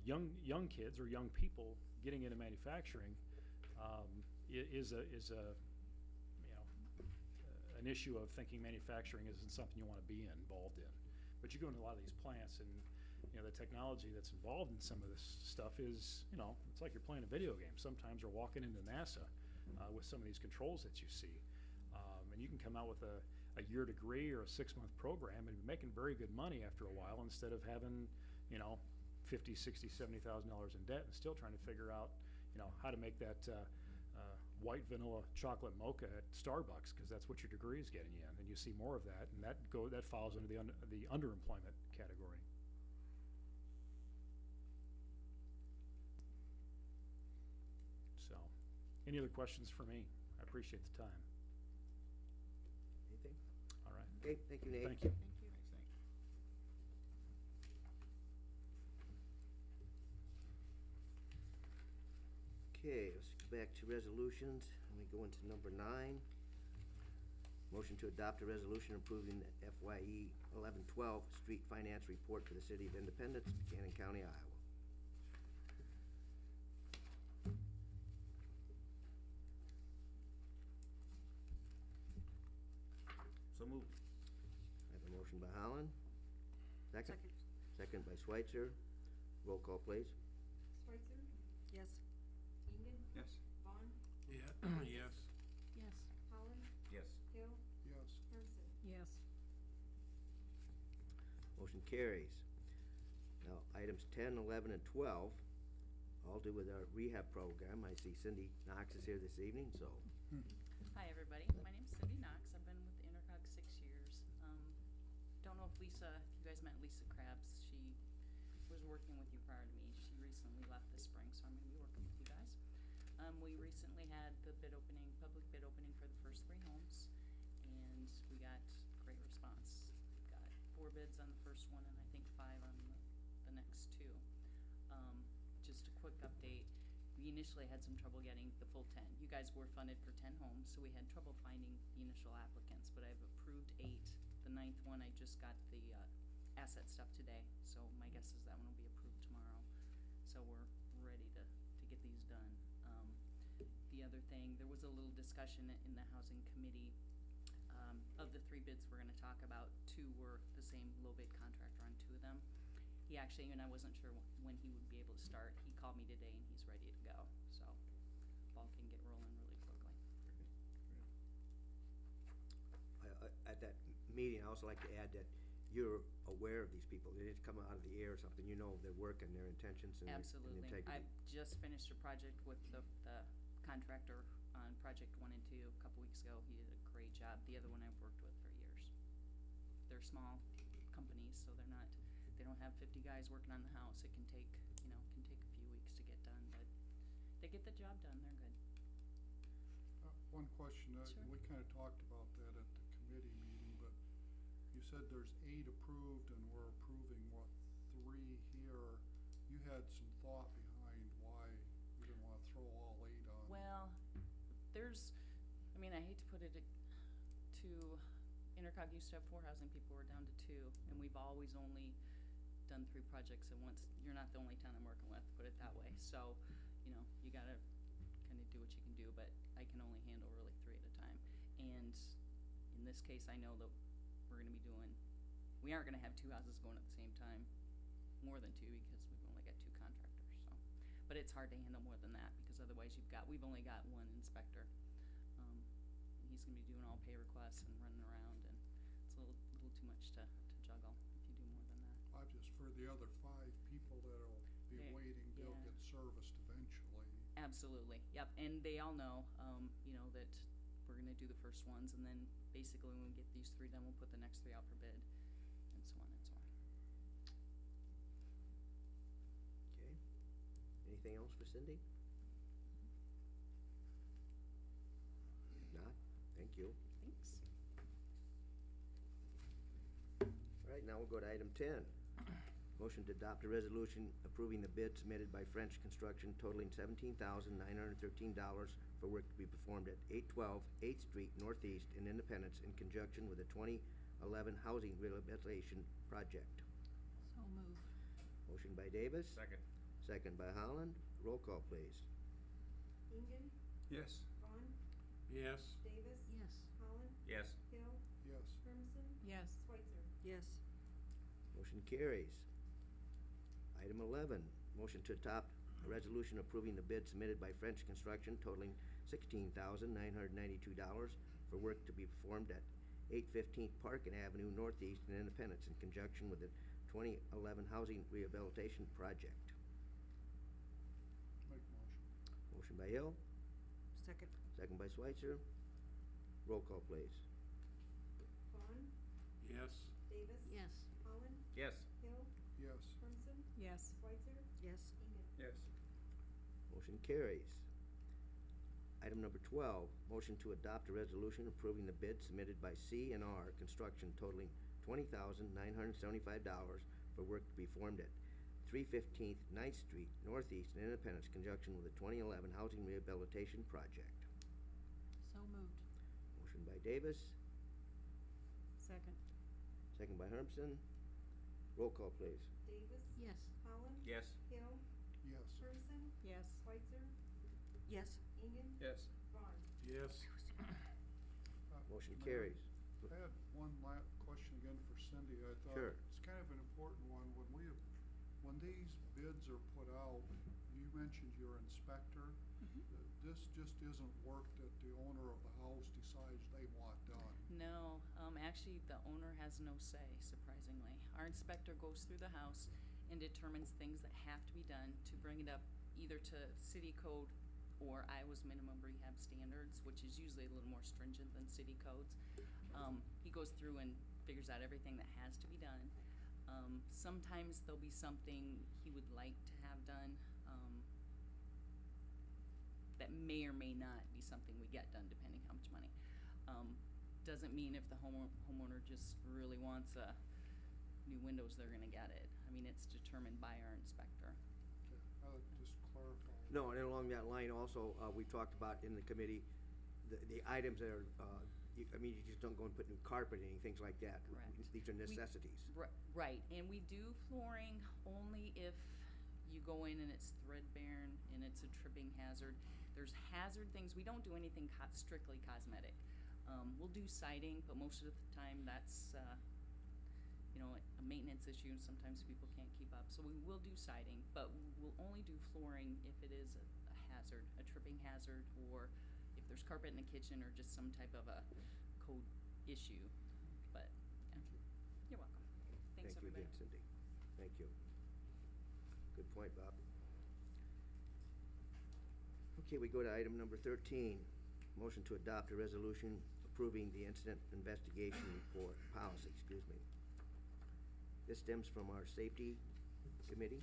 young kids or young people getting into manufacturing is a an issue of thinking manufacturing isn't something you want to be involved in. But you go into a lot of these plants, and the technology that's involved in some of this stuff is, it's like you're playing a video game. Sometimes you're walking into NASA with some of these controls that you see. And you can come out with a year degree or a 6-month program and be making very good money after a while, instead of having, $50, $60, $70,000 in debt and still trying to figure out, how to make that white vanilla chocolate mocha at Starbucks, because that's what your degree is getting you in. And you see more of that, and that falls under the underemployment category. So, any other questions for me? I appreciate the time. Anything? All right. Okay, thank you, Nate. Thank you. Thank you. Thanks, Nate. Okay, let's go back to resolutions, and we go into number 9. Motion to adopt a resolution approving the FYE 11-12 street finance report for the City of Independence, Buchanan County, Iowa. So moved. I have a motion by Holland. Second? Second. Second by Schweitzer. Roll call, please. Schweitzer, Yes. Engen, Yes. Vaughn, Yeah, yes. Yes. Holland, Yes. Hill, Yes. Hermsen. Yes. Motion carries. Now, items 10, 11, and 12, all do with our rehab program. I see Cindy Knox is here this evening, so Hi, everybody. My name's Cindy Knox. I've been with Intercog 6 years. Don't know if you guys met Lisa Krabs. She was working with you prior to me. She recently left this spring, so I'm going to be working with you guys. We recently had the public bid opening for the first 3 homes, and we got great response. We got 4 bids on the first one, and I think 5 on the next 2. Just a quick update. We initially had some trouble getting the full 10. You guys were funded for 10 homes, so we had trouble finding the initial applicants, but I've approved 8. The 9th one, I just got the asset stuff today, so my guess is that one will be approved tomorrow. So we're ready to get these done. The other thing, there was a little discussion in the housing committee. Of the 3 bids we're going to talk about, 2 were the same low bid contractor on 2 of them. He actually, and I wasn't sure when he would be able to start, he called me today and he's ready to go. So ball can get rolling really quickly. at that meeting, I also like to add that you're aware of these people. They didn't come out of the air or something. You know their work and their intentions and Absolutely. their integrity. I've just finished a project with the contractor on project 1 and 2 a couple weeks ago. He did a great job. The other one I've worked with for years. They're small companies, so they don't have 50 guys working on the house. It can take, a few weeks to get done, but they get the job done. They're good. One question, Sure. we kind of talked about that at the committee meeting, but you said there's 8 approved and we're approving, 3 here. You had some thought behind why you didn't want to throw all 8 on. Well, I hate to put it to, Intercog used to have 4 housing people, we're down to 2, and we've always only done 3 projects at once. You're not the only town I'm working with, put it that way. So, you gotta kind of do what you can do, but I can only handle really 3 at a time. And in this case, I know that we aren't gonna have 2 houses going at the same time, more than 2, because we've only got 2 contractors, so. But it's hard to handle more than that, because otherwise we've only got 1 inspector. And he's gonna be doing all pay requests and running around, and it's a little too much to juggle if you do more than that. I've just, for the other 5 people that'll be waiting, they'll yeah. get serviced eventually. Absolutely, yep, and they all know, that we're gonna do the first ones, and then basically when we get these 3 done, we'll put the next 3 out for bid, and so on and so on. Okay. Anything else for Cindy? If not, thank you. Thanks. All right, now we'll go to item 10. Motion to adopt a resolution approving the bid submitted by French Construction totaling $17,913 for work to be performed at 812 8th Street Northeast in Independence in conjunction with the 2011 housing rehabilitation project. So move. Motion by Davis. Second. second by Holland. Roll call, please. Ingen, Yes. Vaughn, Yes. Davis. Yes. Holland, Yes. Hill, Yes. Hermson, Yes. Schweitzer. Yes. Motion carries. Item 11, motion to adopt a resolution approving the bid submitted by French Construction totaling $16,992 for work to be performed at 815 Park and Avenue Northeast in Independence in conjunction with the 2011 Housing Rehabilitation Project. Make motion. Motion by Hill, Second. second by Schweitzer. Roll call, please. Vaughn, Yes. Davis. Yes. Holland, Yes. Hill, Yes. Hermson, Yes. Schweitzer, Yes. Ingen. Yes. Motion carries. Item number 12, motion to adopt a resolution approving the bid submitted by C&R Construction totaling $20,975 for work to be performed at 315th 9th Street Northeast in Independence, conjunction with the 2011 Housing Rehabilitation Project. So moved. Motion by Davis, Second. second by Hermson. Roll call, please. Davis. Yes. Holland, Yes. Hill, Yes. Hermson, Yes. Schweitzer, Yes. Ingen, Yes. Vaughn. Yes. Motion Mayor, carries. I had one question again for Cindy. I thought Sure. it's kind of an important one. When these bids are put out, you mentioned your inspector. This just isn't work that the owner of the house decides they want done. No, actually, the owner has no say, surprisingly. Our inspector goes through the house and determines things that have to be done to bring it up either to city code or Iowa's minimum rehab standards, which is usually a little more stringent than city codes. He goes through and figures out everything that has to be done. Sometimes there'll be something he would like to have done, that may or may not be something we get done depending how much money. Doesn't mean if the homeowner just really wants new windows, they're gonna get it. I mean, it's determined by our inspector. Okay, just clarify. No, and along that line also, we talked about in the committee, the items that are, you just don't go and put new carpeting, things like that. Correct. These are necessities. Right, and we do flooring only if you go in and it's threadbare and it's a tripping hazard. There's hazard things, we don't do anything strictly cosmetic. We'll do siding, but most of the time that's, a maintenance issue, and sometimes people can't keep up. So we will do siding, but we'll only do flooring if it is a hazard, a tripping hazard, or if there's carpet in the kitchen or just some type of a code issue. But, yeah, you're welcome. Thanks, Thank you everybody. again, Cindy. Thank you. Good point, Bob. Okay, we go to item number 13. Motion to adopt a resolution approving the incident investigation report, policy, excuse me. This stems from our safety committee.